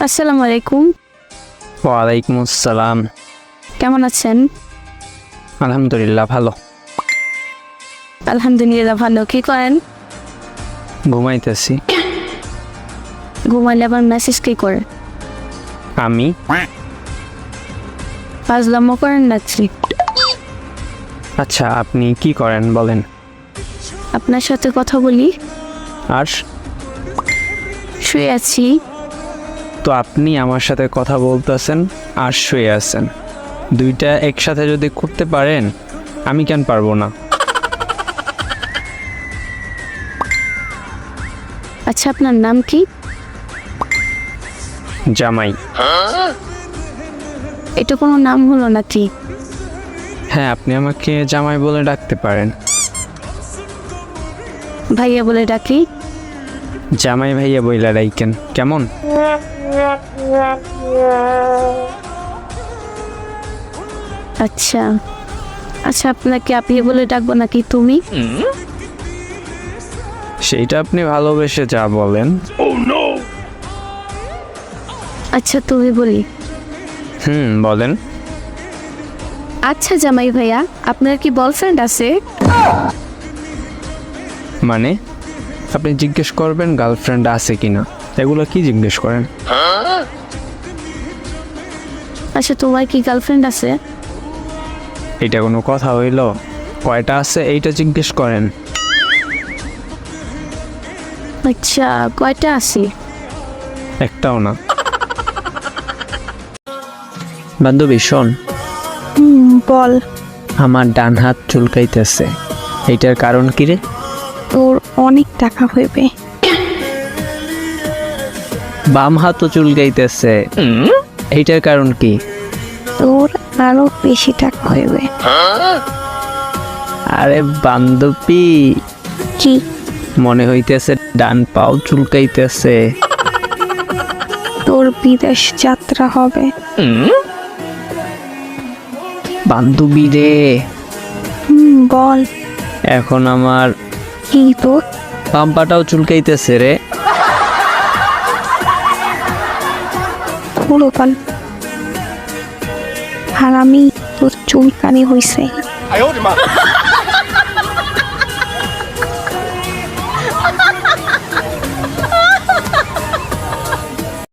আসসালামু আলাইকুম। ওয়ালাইকুম আসসালাম। কেমন আছেন? আলহামদুলিল্লাহ ভালো। আলহামদুলিল্লাহ ভালো। কি করেন? ঘুমাইতেছি। ঘুমাইলে আবার মেসেজ কি করে? আমি ফাজলামো করেন নাকি? আচ্ছা, আপনি কি করেন বলেন? আপনার সাথে কথা বলি। আর শুয়ে আছি। তো আপনি আমার সাথে কথা বলতেছেন আর শুয়ে আছেন, দুইটা একসাথে যদি করতে পারেন আমি কেন পারবো না? আচ্ছা, আপনার নাম কি? জামাই। এটা কোনো নাম হলো নাকি? হ্যাঁ, আপনি আমাকে জামাই বলে ডাকতে পারেন। ভাইয়া বলে ডাকি? জামাই ভাইয়া বইলা ডাইকেন কেমন? আচ্ছা আচ্ছা, আপনাকে আপনি বলে ডাকবো নাকি তুমি? সেইটা আপনি ভালোবেসে যা বলেন। আচ্ছা, তুমি বলি। বলেন। আচ্ছা জামাই ভাইয়া, আপনার কি বয়ফ্রেন্ড আছে? মানে আপনি জিজ্ঞেস করবেন গার্লফ্রেন্ড আছে কিনা, এগুলো কি জিজ্ঞেস করেন? আচ্ছা, তোমার কি গার্লফ্রেন্ড আছে? এটা কোনো কথা হইল? কয়টা আছে এইটা জিজ্ঞেস করেন। আচ্ছা, কয়টা আছে? একটাও না। বান্ধবী শোন, বল। আমার ডান হাত চুলকাইতেছে, এইটার কারণ কি রে? তোর অনেক টাকা হইবে। বাম হাতও চুলকাইতেছে, এইটার কারণ কি? তোর আরো বেশি টাকা হইবে। আরে বান্ধবী, কি? মনে হইতেছে ডান পাও চুলকাইতেছে। তোর বিদেশ যাত্রা হবে। বান্ধবী রে, বল। এখন আমার কি তোর? বাম পাটাও চুলকাইতেছে রে। পুরো পাল হারামি, তোর চুলকানি হইছে।